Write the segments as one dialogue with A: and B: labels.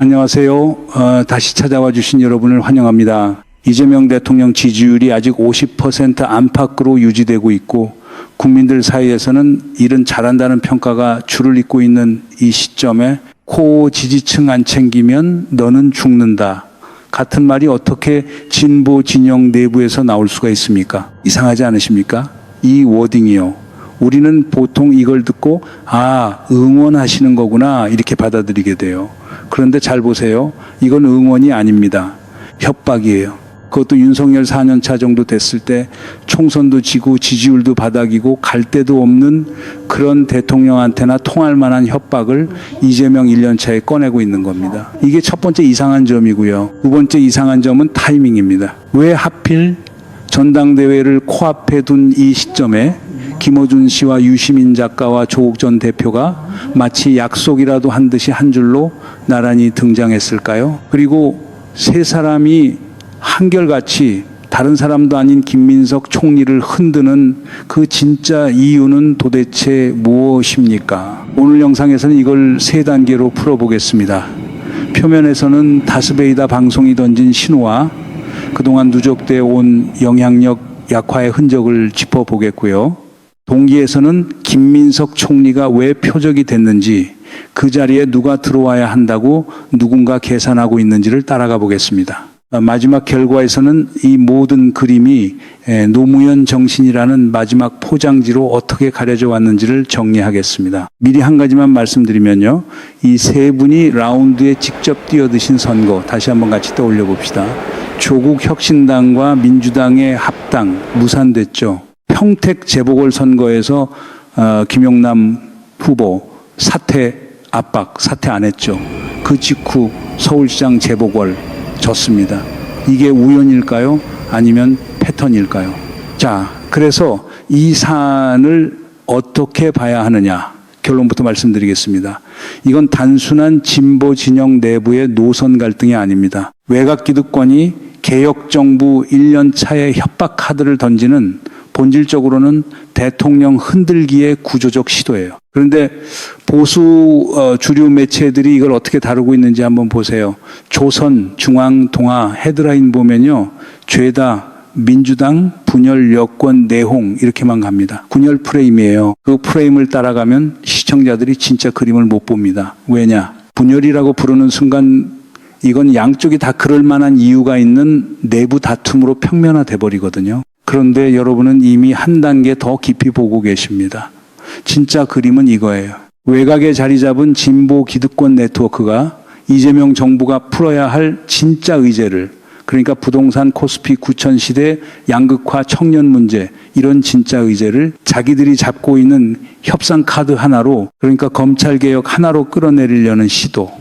A: 안녕하세요. 다시 찾아와 주신 여러분을 환영합니다. 이재명 대통령 지지율이 아직 50% 안팎으로 유지되고 있고 국민들 사이에서는 일은 잘한다는 평가가 줄을 잇고 있는 이 시점에 코어 지지층 안 챙기면 너는 죽는다. 같은 말이 어떻게 진보 진영 내부에서 나올 수가 있습니까? 이상하지 않으십니까? 이 워딩이요. 우리는 보통 이걸 듣고 응원하시는 거구나 이렇게 받아들이게 돼요. 그런데 잘 보세요. 이건 응원이 아닙니다. 협박이에요. 그것도 윤석열 4년 차 정도 됐을 때 총선도 지고 지지율도 바닥이고 갈 데도 없는 그런 대통령한테나 통할 만한 협박을 이재명 1년 차에 꺼내고 있는 겁니다. 이게 첫 번째 이상한 점이고요. 두 번째 이상한 점은 타이밍입니다. 왜 하필 전당대회를 코앞에 둔 이 시점에 김어준 씨와 유시민 작가와 조국 전 대표가 마치 약속이라도 한 듯이 한 줄로 나란히 등장했을까요? 그리고 세 사람이 한결같이 다른 사람도 아닌 김민석 총리를 흔드는 그 진짜 이유는 도대체 무엇입니까? 오늘 영상에서는 이걸 세 단계로 풀어보겠습니다. 표면에서는 다스베이다 방송이 던진 신호와 그동안 누적되어 온 영향력 약화의 흔적을 짚어보겠고요. 동기에서는 김민석 총리가 왜 표적이 됐는지, 그 자리에 누가 들어와야 한다고 누군가 계산하고 있는지를 따라가 보겠습니다. 마지막 결과에서는 이 모든 그림이 노무현 정신이라는 마지막 포장지로 어떻게 가려져 왔는지를 정리하겠습니다. 미리 한 가지만 말씀드리면요. 이 세 분이 라운드에 직접 뛰어드신 선거 다시 한번 같이 떠올려 봅시다. 조국 혁신당과 민주당의 합당 무산됐죠. 평택 재보궐 선거에서 김용남 후보 사퇴 안 했죠. 그 직후 서울시장 재보궐 졌습니다. 이게 우연일까요? 아니면 패턴일까요? 자, 그래서 이 사안을 어떻게 봐야 하느냐? 결론부터 말씀드리겠습니다. 이건 단순한 진보 진영 내부의 노선 갈등이 아닙니다. 외곽 기득권이 개혁정부 1년 차에 협박 카드를 던지는 본질적으로는 대통령 흔들기의 구조적 시도예요. 그런데 보수 주류 매체들이 이걸 어떻게 다루고 있는지 한번 보세요. 조선, 중앙, 동아 헤드라인 보면요. 죄다 민주당 분열 여권 내홍 이렇게만 갑니다. 분열 프레임이에요. 그 프레임을 따라가면 시청자들이 진짜 그림을 못 봅니다. 왜냐? 분열이라고 부르는 순간 이건 양쪽이 다 그럴 만한 이유가 있는 내부 다툼으로 평면화돼 버리거든요. 그런데 여러분은 이미 한 단계 더 깊이 보고 계십니다. 진짜 그림은 이거예요. 외곽에 자리 잡은 진보 기득권 네트워크가 이재명 정부가 풀어야 할 진짜 의제를, 그러니까 부동산 코스피 9천 시대 양극화 청년 문제, 이런 진짜 의제를 자기들이 잡고 있는 협상 카드 하나로, 그러니까 검찰개혁 하나로 끌어내리려는 시도,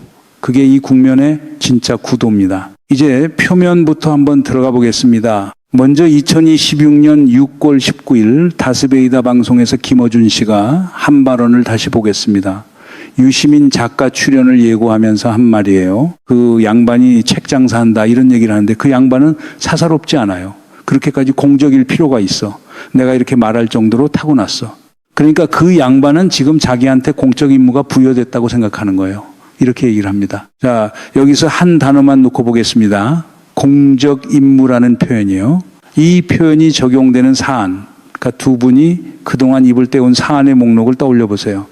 A: 그게 이 국면의 진짜 구도입니다. 이제 표면부터 한번 들어가 보겠습니다. 먼저 2026년 6월 19일 다스베이다 방송에서 김어준 씨가 한 발언을 다시 보겠습니다. 유시민 작가 출연을 예고하면서 한 말이에요. 그 양반이 책 장사한다 이런 얘기를 하는데 그 양반은 사사롭지 않아요. 그렇게까지 공적일 필요가 있어. 내가 이렇게 말할 정도로 타고났어. 그러니까 그 양반은 지금 자기한테 공적 임무가 부여됐다고 생각하는 거예요. 이렇게 얘기를 합니다. 자, 여기서 한 단어만 놓고 보겠습니다. 공적 임무라는 표현이요. 이 표현이 적용되는 사안, 그러니까 두 분이 그동안 입을 떼온 사안의 목록을 떠올려 보세요.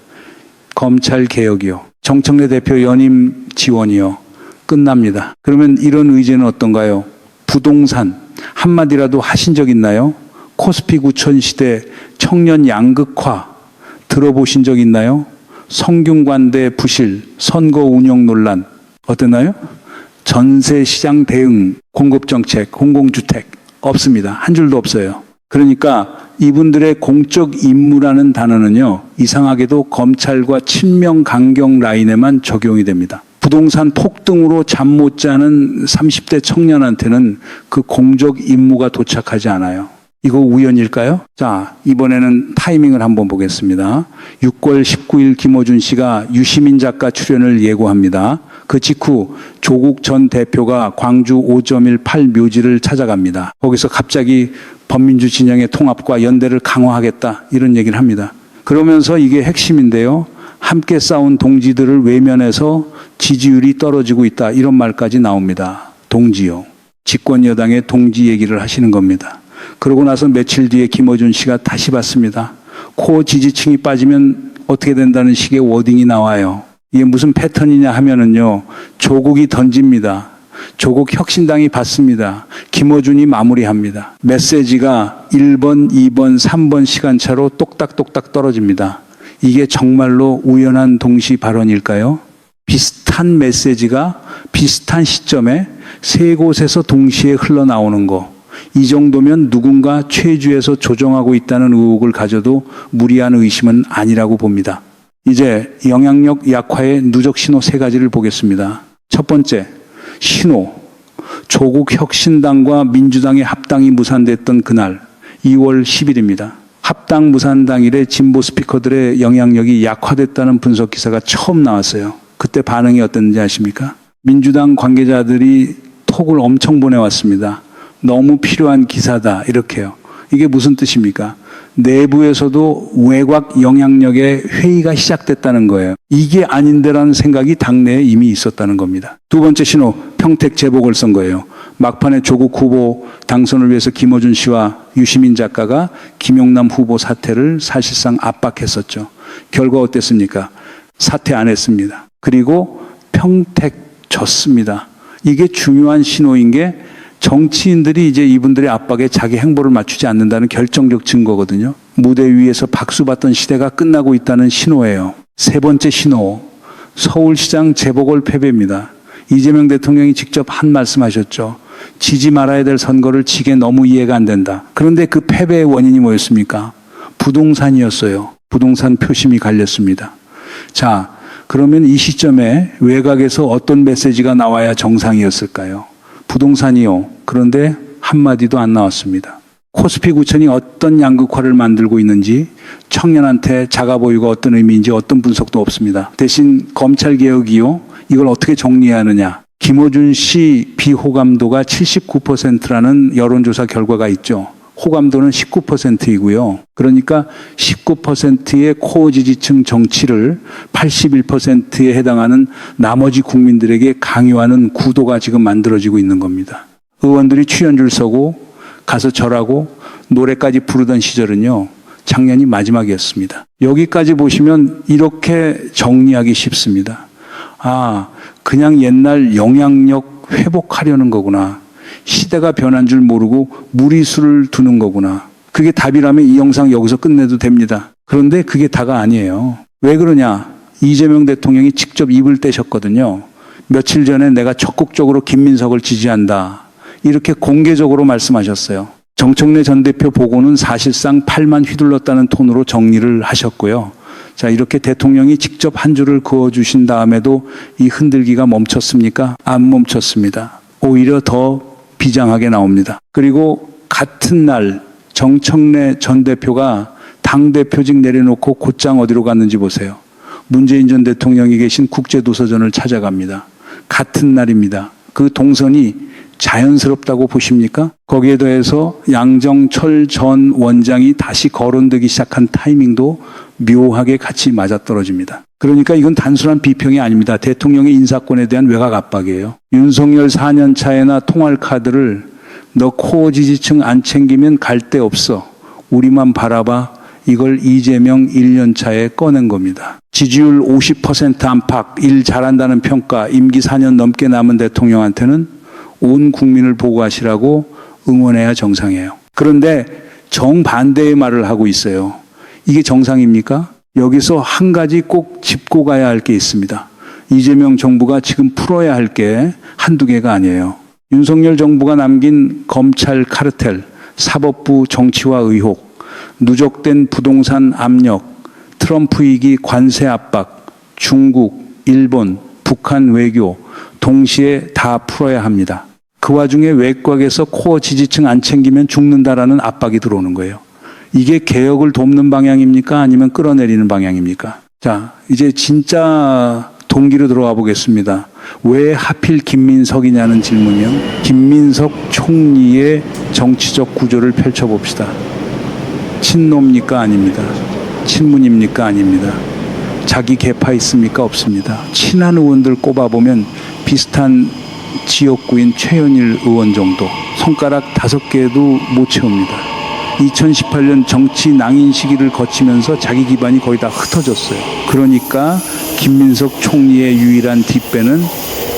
A: 검찰 개혁이요. 정청래 대표 연임 지원이요. 끝납니다. 그러면 이런 의제는 어떤가요? 부동산 한마디라도 하신 적 있나요? 코스피 9천 시대 청년 양극화 들어보신 적 있나요? 성균관대 부실, 선거 운영 논란 어땠나요? 전세시장 대응, 공급정책, 공공주택 없습니다. 한 줄도 없어요. 그러니까 이분들의 공적 임무라는 단어는요. 이상하게도 검찰과 친명 강경 라인에만 적용이 됩니다. 부동산 폭등으로 잠 못 자는 30대 청년한테는 그 공적 임무가 도착하지 않아요. 이거 우연일까요? 자, 이번에는 타이밍을 한번 보겠습니다. 6월 19일 김어준 씨가 유시민 작가 출연을 예고합니다. 그 직후 조국 전 대표가 광주 5.18 묘지를 찾아갑니다. 거기서 갑자기 범민주 진영의 통합과 연대를 강화하겠다 이런 얘기를 합니다. 그러면서 이게 핵심인데요. 함께 싸운 동지들을 외면해서 지지율이 떨어지고 있다. 이런 말까지 나옵니다. 동지요. 집권 여당의 동지 얘기를 하시는 겁니다. 그러고 나서 며칠 뒤에 김어준 씨가 다시 받습니다. 코어 지지층이 빠지면 어떻게 된다는 식의 워딩이 나와요. 이게 무슨 패턴이냐 하면은요, 조국이 던집니다. 조국 혁신당이 받습니다. 김어준이 마무리합니다. 메시지가 1번, 2번, 3번 시간차로 똑딱똑딱 떨어집니다. 이게 정말로 우연한 동시 발언일까요? 비슷한 메시지가 비슷한 시점에 세 곳에서 동시에 흘러나오는 거. 이 정도면 누군가 최주에서 조정하고 있다는 의혹을 가져도 무리한 의심은 아니라고 봅니다. 이제 영향력 약화의 누적 신호 세 가지를 보겠습니다. 첫 번째, 신호. 조국 혁신당과 민주당의 합당이 무산됐던 그날 2월 10일입니다. 합당 무산 당일에 진보 스피커들의 영향력이 약화됐다는 분석 기사가 처음 나왔어요. 그때 반응이 어땠는지 아십니까? 민주당 관계자들이 톡을 엄청 보내왔습니다. 너무 필요한 기사다 이렇게요. 이게 무슨 뜻입니까? 내부에서도 외곽 영향력의 회의가 시작됐다는 거예요. 이게 아닌데라는 생각이 당내에 이미 있었다는 겁니다. 두 번째 신호, 평택 재보궐선거예요. 막판에 조국 후보 당선을 위해서 김어준 씨와 유시민 작가가 김용남 후보 사퇴를 사실상 압박했었죠. 결과 어땠습니까? 사퇴 안 했습니다. 그리고 평택 졌습니다. 이게 중요한 신호인 게 정치인들이 이제 이분들의 압박에 자기 행보를 맞추지 않는다는 결정적 증거거든요. 무대 위에서 박수받던 시대가 끝나고 있다는 신호예요. 세 번째 신호, 서울시장 재보궐 패배입니다. 이재명 대통령이 직접 한 말씀하셨죠. 지지 말아야 될 선거를 지게 너무 이해가 안 된다. 그런데 그 패배의 원인이 뭐였습니까? 부동산이었어요. 부동산 표심이 갈렸습니다. 자, 그러면 이 시점에 외곽에서 어떤 메시지가 나와야 정상이었을까요? 부동산이요. 그런데 한마디도 안 나왔습니다. 코스피 9천이 어떤 양극화를 만들고 있는지, 청년한테 작아 보이고 어떤 의미인지 어떤 분석도 없습니다. 대신 검찰개혁이요. 이걸 어떻게 정리해야 하느냐. 김어준 씨 비호감도가 79%라는 여론조사 결과가 있죠. 호감도는 19%이고요. 그러니까 19%의 코어 지지층 정치를 81%에 해당하는 나머지 국민들에게 강요하는 구도가 지금 만들어지고 있는 겁니다. 의원들이 출연줄 서고 가서 절하고 노래까지 부르던 시절은요, 작년이 마지막이었습니다. 여기까지 보시면 이렇게 정리하기 쉽습니다. 아, 그냥 옛날 영향력 회복하려는 거구나. 시대가 변한 줄 모르고 무리수를 두는 거구나. 그게 답이라면 이 영상 여기서 끝내도 됩니다. 그런데 그게 다가 아니에요. 왜 그러냐? 이재명 대통령이 직접 입을 떼셨거든요. 며칠 전에 내가 적극적으로 김민석을 지지한다. 이렇게 공개적으로 말씀하셨어요. 정청래 전 대표 보고는 사실상 팔만 휘둘렀다는 톤으로 정리를 하셨고요. 자, 이렇게 대통령이 직접 한 줄을 그어주신 다음에도 이 흔들기가 멈췄습니까? 안 멈췄습니다. 오히려 더 비장하게 나옵니다. 그리고 같은 날 정청래 전 대표가 당대표직 내려놓고 곧장 어디로 갔는지 보세요. 문재인 전 대통령이 계신 국제도서전을 찾아갑니다. 같은 날입니다. 그 동선이 자연스럽다고 보십니까? 거기에 더해서 양정철 전 원장이 다시 거론되기 시작한 타이밍도 묘하게 같이 맞아떨어집니다. 그러니까 이건 단순한 비평이 아닙니다. 대통령의 인사권에 대한 외곽 압박이에요. 윤석열 4년 차에나 통할 카드를 너 코어 지지층 안 챙기면 갈 데 없어. 우리만 바라봐. 이걸 이재명 1년 차에 꺼낸 겁니다. 지지율 50% 안팎, 일 잘한다는 평가, 임기 4년 넘게 남은 대통령한테는 온 국민을 보고하시라고 응원해야 정상이에요. 그런데 정반대의 말을 하고 있어요. 이게 정상입니까? 여기서 한 가지 꼭 짚고 가야 할 게 있습니다. 이재명 정부가 지금 풀어야 할 게 한두 개가 아니에요. 윤석열 정부가 남긴 검찰 카르텔, 사법부 정치화 의혹, 누적된 부동산 압력, 트럼프 위기 관세 압박, 중국, 일본, 북한 외교 동시에 다 풀어야 합니다. 그 와중에 외곽에서 코어 지지층 안 챙기면 죽는다라는 압박이 들어오는 거예요. 이게 개혁을 돕는 방향입니까? 아니면 끌어내리는 방향입니까? 자, 이제 진짜 동기로 들어가 보겠습니다. 왜 하필 김민석이냐는 질문이요. 김민석 총리의 정치적 구조를 펼쳐봅시다. 친노입니까? 아닙니다. 친문입니까? 아닙니다. 자기 계파 있습니까? 없습니다. 친한 의원들 꼽아보면 비슷한 지역구인 최현일 의원 정도, 손가락 5개도 못 채웁니다. 2018년 정치 낭인 시기를 거치면서 자기 기반이 거의 다 흩어졌어요. 그러니까 김민석 총리의 유일한 뒷배는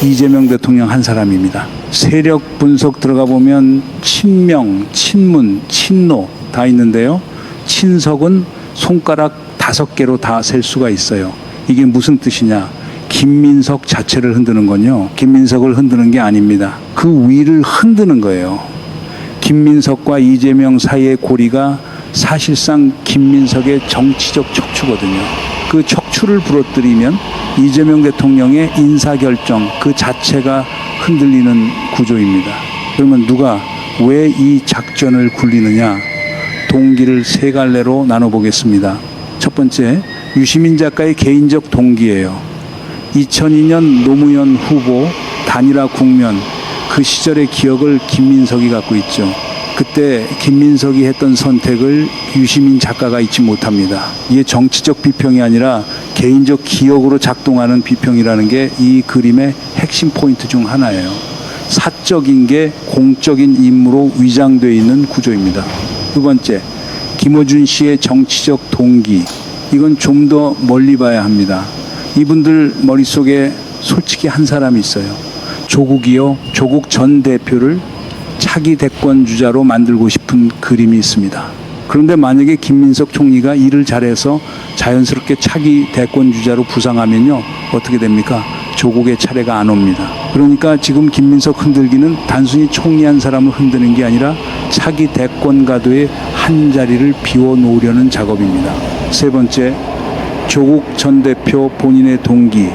A: 이재명 대통령 한 사람입니다. 세력 분석 들어가 보면 친명, 친문, 친노 다 있는데요. 친석은 손가락 5개로 다 셀 수가 있어요. 이게 무슨 뜻이냐? 김민석 자체를 흔드는 건요, 김민석을 흔드는 게 아닙니다. 그 위를 흔드는 거예요. 김민석과 이재명 사이의 고리가 사실상 김민석의 정치적 척추거든요. 그 척추를 부러뜨리면 이재명 대통령의 인사결정 그 자체가 흔들리는 구조입니다. 그러면 누가 왜 이 작전을 굴리느냐? 동기를 3갈래로 나눠보겠습니다. 첫 번째, 유시민 작가의 개인적 동기예요. 2002년 노무현 후보 단일화 국면, 그 시절의 기억을 김민석이 갖고 있죠. 그때 김민석이 했던 선택을 유시민 작가가 잊지 못합니다. 이게 정치적 비평이 아니라 개인적 기억으로 작동하는 비평이라는 게 이 그림의 핵심 포인트 중 하나예요. 사적인 게 공적인 임무로 위장되어 있는 구조입니다. 두 번째, 김어준 씨의 정치적 동기. 이건 좀 더 멀리 봐야 합니다. 이분들 머릿속에 솔직히 한 사람이 있어요. 조국이요. 조국 전 대표를 차기 대권 주자로 만들고 싶은 그림이 있습니다. 그런데 만약에 김민석 총리가 일을 잘해서 자연스럽게 차기 대권 주자로 부상하면요, 어떻게 됩니까? 조국의 차례가 안 옵니다. 그러니까 지금 김민석 흔들기는 단순히 총리 한 사람을 흔드는 게 아니라 차기 대권 가도의 한 자리를 비워놓으려는 작업입니다. 세 번째, 조국 전 대표 본인의 동기,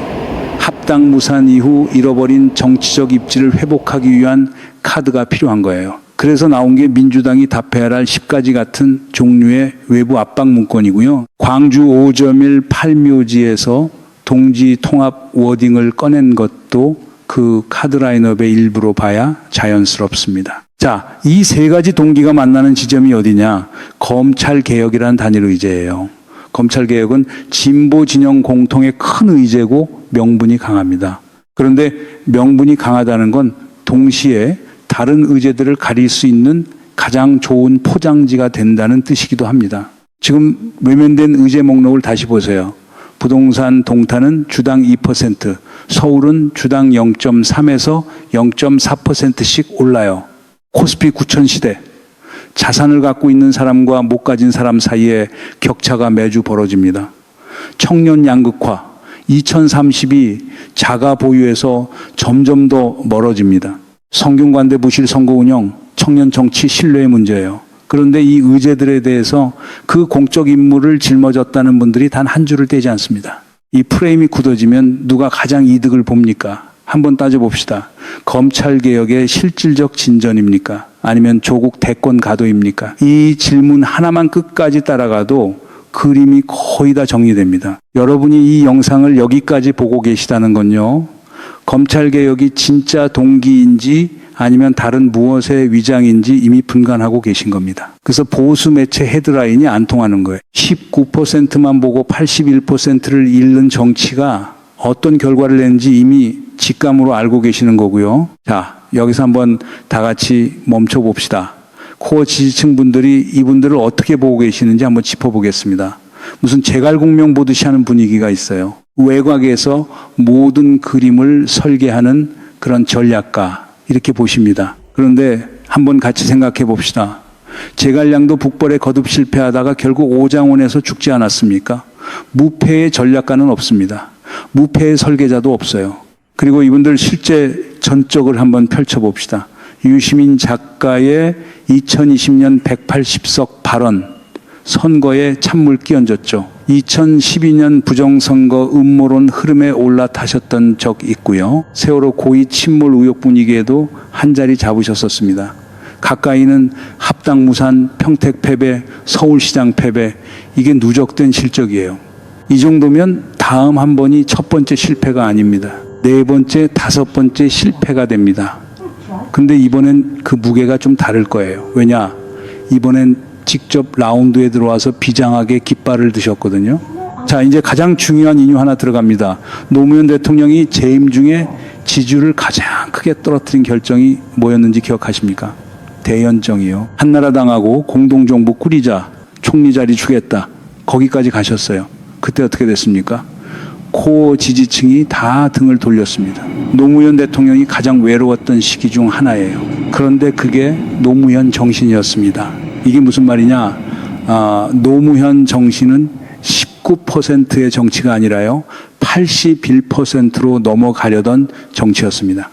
A: 합당 무산 이후 잃어버린 정치적 입지를 회복하기 위한 카드가 필요한 거예요. 그래서 나온 게 민주당이 답해야 할 10가지 같은 종류의 외부 압박 문건이고요. 광주 5.1 팔묘지에서 동지 통합 워딩을 꺼낸 것도 그 카드 라인업의 일부로 봐야 자연스럽습니다. 자, 이 3가지 동기가 만나는 지점이 어디냐? 검찰개혁이라는 단일 의제예요. 검찰개혁은 진보 진영 공통의 큰 의제고 명분이 강합니다. 그런데 명분이 강하다는 건 동시에 다른 의제들을 가릴 수 있는 가장 좋은 포장지가 된다는 뜻이기도 합니다. 지금 외면된 의제 목록을 다시 보세요. 부동산 동탄은 주당 2%, 서울은 주당 0.3에서 0.4%씩 올라요. 코스피 9천 시대. 자산을 갖고 있는 사람과 못 가진 사람 사이에 격차가 매주 벌어집니다. 청년 양극화, 2030이 자가 보유에서 점점 더 멀어집니다. 성균관대 부실 선거 운영, 청년 정치 신뢰의 문제예요. 그런데 이 의제들에 대해서 그 공적 임무를 짊어졌다는 분들이 단 한 줄을 떼지 않습니다. 이 프레임이 굳어지면 누가 가장 이득을 봅니까? 한번 따져봅시다. 검찰개혁의 실질적 진전입니까? 아니면 조국 대권 가도입니까? 이 질문 하나만 끝까지 따라가도 그림이 거의 다 정리됩니다. 여러분이 이 영상을 여기까지 보고 계시다는 건요, 검찰개혁이 진짜 동기인지 아니면 다른 무엇의 위장인지 이미 분간하고 계신 겁니다. 그래서 보수 매체 헤드라인이 안 통하는 거예요. 19%만 보고 81%를 잃는 정치가 어떤 결과를 내는지 이미 직감으로 알고 계시는 거고요. 자, 여기서 한번 다 같이 멈춰 봅시다. 코어 지지층 분들이 이분들을 어떻게 보고 계시는지 한번 짚어보겠습니다. 무슨 제갈공명 보듯이 하는 분위기가 있어요. 외곽에서 모든 그림을 설계하는 그런 전략가, 이렇게 보십니다. 그런데 한번 같이 생각해 봅시다. 제갈량도 북벌에 거듭 실패하다가 결국 오장원에서 죽지 않았습니까? 무패의 전략가는 없습니다. 무패의 설계자도 없어요. 그리고 이분들 실제 전적을 한번 펼쳐봅시다. 유시민 작가의 2020년 180석 발언, 선거에 찬물 끼얹었죠. 2012년 부정선거 음모론 흐름에 올라타셨던 적 있고요. 세월호 고의 침몰 의혹 분위기에도 한 자리 잡으셨었습니다. 가까이는 합당 무산, 평택 패배, 서울시장 패배, 이게 누적된 실적이에요. 이 정도면 다음 한 번이 첫 번째 실패가 아닙니다. 4번째, 5번째 실패가 됩니다. 근데 이번엔 그 무게가 좀 다를 거예요. 왜냐? 이번엔 직접 라운드에 들어와서 비장하게 깃발을 드셨거든요. 자, 이제 가장 중요한 인유 하나 들어갑니다. 노무현 대통령이 재임 중에 지지율을 가장 크게 떨어뜨린 결정이 뭐였는지 기억하십니까? 대연정이요. 한나라당하고 공동정부 꾸리자, 총리 자리 주겠다. 거기까지 가셨어요. 그때 어떻게 됐습니까? 코어 지지층이 다 등을 돌렸습니다. 노무현 대통령이 가장 외로웠던 시기 중 하나예요. 그런데 그게 노무현 정신이었습니다. 이게 무슨 말이냐? 노무현 정신은 19%의 정치가 아니라요, 81%로 넘어가려던 정치였습니다.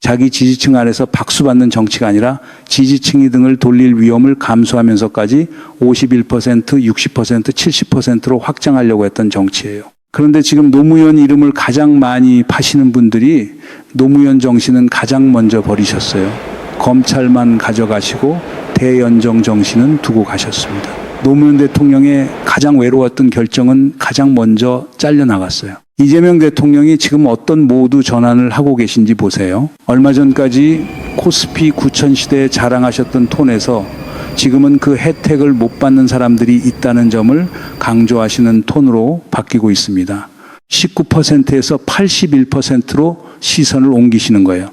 A: 자기 지지층 안에서 박수받는 정치가 아니라 지지층이 등을 돌릴 위험을 감수하면서까지 51%, 60%, 70%로 확장하려고 했던 정치예요. 그런데 지금 노무현 이름을 가장 많이 파시는 분들이 노무현 정신은 가장 먼저 버리셨어요. 검찰만 가져가시고 대연정 정신은 두고 가셨습니다. 노무현 대통령의 가장 외로웠던 결정은 가장 먼저 잘려나갔어요. 이재명 대통령이 지금 어떤 모두 전환을 하고 계신지 보세요. 얼마 전까지 코스피 9천 시대에 자랑하셨던 톤에서 지금은 그 혜택을 못 받는 사람들이 있다는 점을 강조하시는 톤으로 바뀌고 있습니다. 19%에서 81%로 시선을 옮기시는 거예요.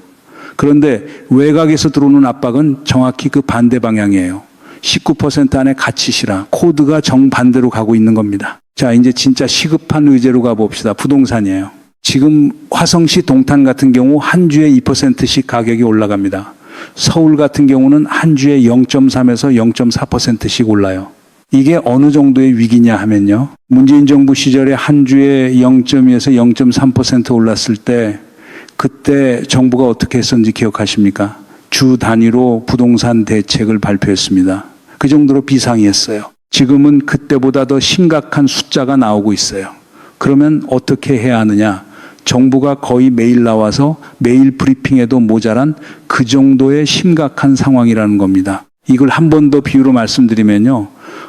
A: 그런데 외곽에서 들어오는 압박은 정확히 그 반대 방향이에요. 19% 안에 갇히시라. 코드가 정반대로 가고 있는 겁니다. 자, 이제 진짜 시급한 의제로 가봅시다. 부동산이에요. 지금 화성시 동탄 같은 경우 한 주에 2%씩 가격이 올라갑니다. 서울 같은 경우는 한 주에 0.3에서 0.4%씩 올라요. 이게 어느 정도의 위기냐 하면요. 문재인 정부 시절에 한 주에 0.2에서 0.3% 올랐을 때 그때 정부가 어떻게 했었는지 기억하십니까? 주 단위로 부동산 대책을 발표했습니다. 그 정도로 비상이었어요. 지금은 그때보다 더 심각한 숫자가 나오고 있어요. 그러면 어떻게 해야 하느냐? 정부가 거의 매일 나와서 매일 브리핑에도 모자란 그 정도의 심각한 상황이라는 겁니다. 이걸 한 번 더 비유로 말씀드리면요.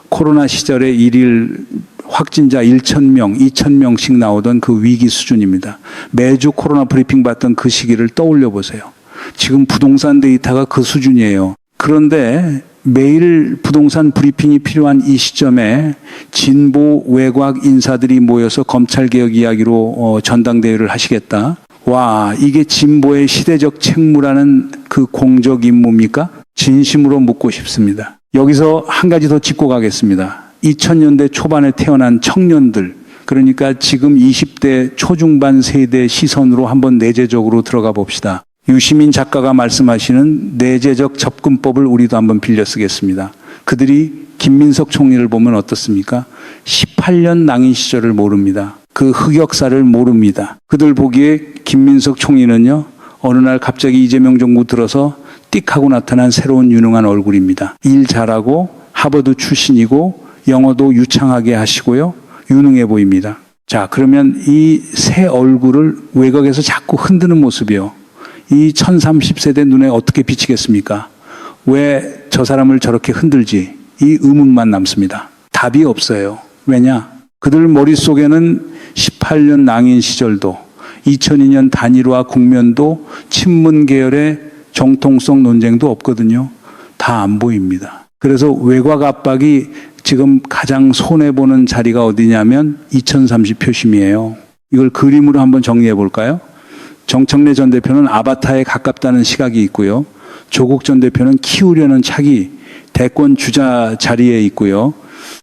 A: 코로나 시절에 일일 확진자 1,000명, 2,000명씩 나오던 그 위기 수준입니다. 매주 코로나 브리핑 받던 그 시기를 떠올려 보세요. 지금 부동산 데이터가 그 수준이에요. 그런데 매일 부동산 브리핑이 필요한 이 시점에 진보 외곽 인사들이 모여서 검찰개혁 이야기로 전당대회를 하시겠다. 와, 이게 진보의 시대적 책무라는 그 공적 임무입니까? 진심으로 묻고 싶습니다. 여기서 한 가지 더 짚고 가겠습니다. 2000년대 초반에 태어난 청년들, 그러니까 지금 20대 초중반 세대 시선으로 한번 내재적으로 들어가 봅시다. 유시민 작가가 말씀하시는 내재적 접근법을 우리도 한번 빌려 쓰겠습니다. 그들이 김민석 총리를 보면 어떻습니까? 18년 낭인 시절을 모릅니다. 그 흑역사를 모릅니다. 그들 보기에 김민석 총리는요, 어느 날 갑자기 이재명 정부 들어서 띡 하고 나타난 새로운 유능한 얼굴입니다. 일 잘하고 하버드 출신이고 영어도 유창하게 하시고요, 유능해 보입니다. 자, 그러면 이 새 얼굴을 외곽에서 자꾸 흔드는 모습이요, 이 1030세대 눈에 어떻게 비치겠습니까? 왜 저 사람을 저렇게 흔들지? 이 의문만 남습니다. 답이 없어요. 왜냐? 그들 머릿속에는 18년 낭인 시절도, 2002년 단일화 국면도, 친문 계열의 정통성 논쟁도 없거든요. 다 안 보입니다. 그래서 외곽 압박이 지금 가장 손해보는 자리가 어디냐면 2030 표심이에요. 이걸 그림으로 한번 정리해 볼까요? 정청래 전 대표는 아바타에 가깝다는 시각이 있고요. 조국 전 대표는 키우려는 차기 대권 주자 자리에 있고요.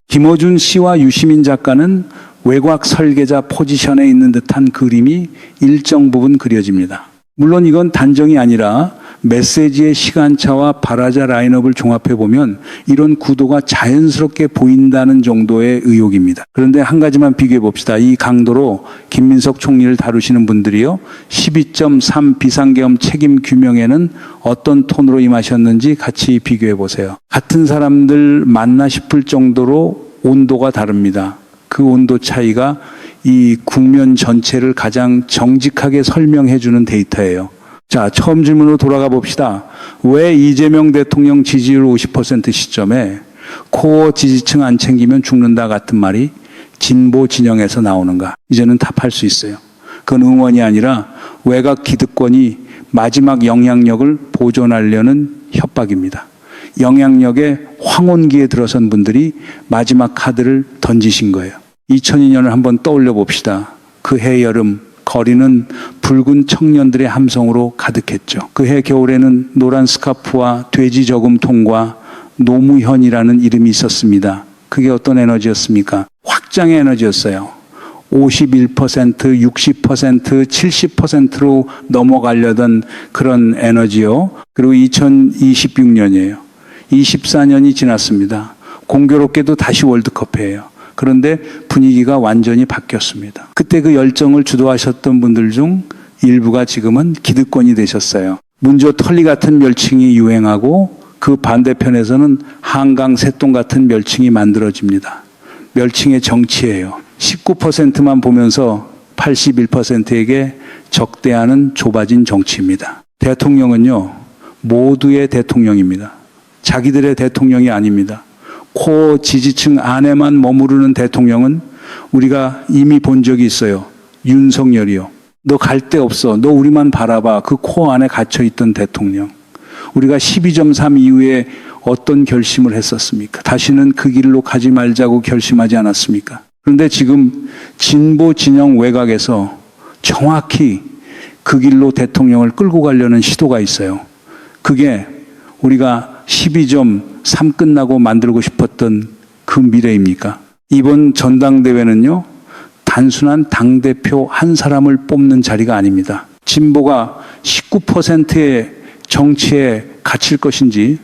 A: 김어준 씨와 유시민 작가는 외곽 설계자 포지션에 있는 듯한 그림이 일정 부분 그려집니다. 물론 이건 단정이 아니라 메시지의 시간차와 발화자 라인업을 종합해 보면 이런 구도가 자연스럽게 보인다는 정도의 의혹입니다. 그런데 한 가지만 비교해 봅시다. 이 강도로 김민석 총리를 다루시는 분들이요, 12.3 비상계엄 책임 규명에는 어떤 톤으로 임하셨는지 같이 비교해 보세요. 같은 사람들 맞나 싶을 정도로 온도가 다릅니다. 그 온도 차이가 이 국면 전체를 가장 정직하게 설명해 주는 데이터예요. 자, 처음 질문으로 돌아가 봅시다. 왜 이재명 대통령 지지율 50% 시점에 코어 지지층 안 챙기면 죽는다 같은 말이 진보 진영에서 나오는가? 이제는 답할 수 있어요. 그건 응원이 아니라 외곽 기득권이 마지막 영향력을 보존하려는 협박입니다. 영향력의 황혼기에 들어선 분들이 마지막 카드를 던지신 거예요. 2002년을 한번 떠올려 봅시다. 그 해 여름 거리는 붉은 청년들의 함성으로 가득했죠. 그 해 겨울에는 노란 스카프와 돼지 저금통과 노무현이라는 이름이 있었습니다. 그게 어떤 에너지였습니까? 확장의 에너지였어요. 51%, 60%, 70%로 넘어가려던 그런 에너지요. 그리고 2026년이에요. 24년이 지났습니다. 공교롭게도 다시 월드컵이에요. 그런데 분위기가 완전히 바뀌었습니다. 그때 그 열정을 주도하셨던 분들 중 일부가 지금은 기득권이 되셨어요. 문조 털리 같은 멸칭이 유행하고 그 반대편에서는 한강 새똥 같은 멸칭이 만들어집니다. 멸칭의 정치예요. 19%만 보면서 81%에게 적대하는 좁아진 정치입니다. 대통령은요, 모두의 대통령입니다. 자기들의 대통령이 아닙니다. 코어 지지층 안에만 머무르는 대통령은 우리가 이미 본 적이 있어요. 윤석열이요. 너 갈 데 없어. 너 우리만 바라봐. 그 코어 안에 갇혀있던 대통령. 우리가 12.3 이후에 어떤 결심을 했었습니까? 다시는 그 길로 가지 말자고 결심하지 않았습니까? 그런데 지금 진보 진영 외곽에서 정확히 그 길로 대통령을 끌고 가려는 시도가 있어요. 그게 우리가 12.3 끝나고 만들고 싶었던 그 미래입니까? 이번 전당대회는요, 단순한 당대표 한 사람을 뽑는 자리가 아닙니다. 진보가 19%의 정치에 갇힐 것인지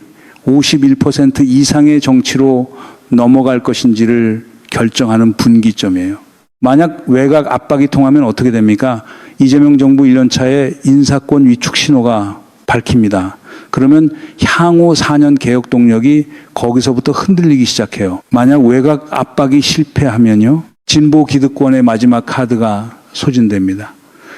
A: 51% 이상의 정치로 넘어갈 것인지를 결정하는 분기점이에요. 만약 외곽 압박이 통하면 어떻게 됩니까? 이재명 정부 1년 차에 인사권 위축 신호가 밝힙니다. 그러면 향후 4년 개혁 동력이 거기서부터 흔들리기 시작해요. 만약 외곽 압박이 실패하면요, 진보 기득권의 마지막 카드가 소진됩니다.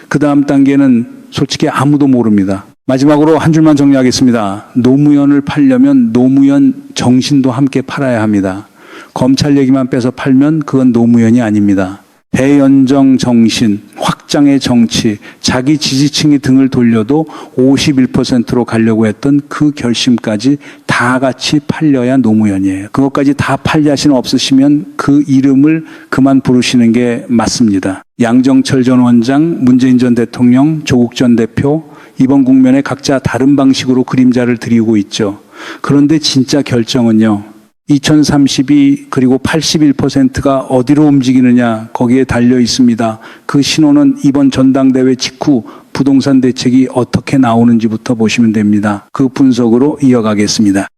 A: 그 다음 단계는 솔직히 아무도 모릅니다. 마지막으로 한 줄만 정리하겠습니다. 노무현을 팔려면 노무현 정신도 함께 팔아야 합니다. 검찰 얘기만 빼서 팔면 그건 노무현이 아닙니다. 대연정 정신, 확장의 정치, 자기 지지층이 등을 돌려도 51%로 가려고 했던 그 결심까지 다 같이 팔려야 노무현이에요. 그것까지 다 팔 자신 없으시면 그 이름을 그만 부르시는 게 맞습니다. 양정철 전 원장, 문재인 전 대통령, 조국 전 대표, 이번 국면에 각자 다른 방식으로 그림자를 드리고 있죠. 그런데 진짜 결정은요, 2032 그리고 81%가 어디로 움직이느냐, 거기에 달려 있습니다. 그 신호는 이번 전당대회 직후 부동산 대책이 어떻게 나오는지부터 보시면 됩니다. 그 분석으로 이어가겠습니다.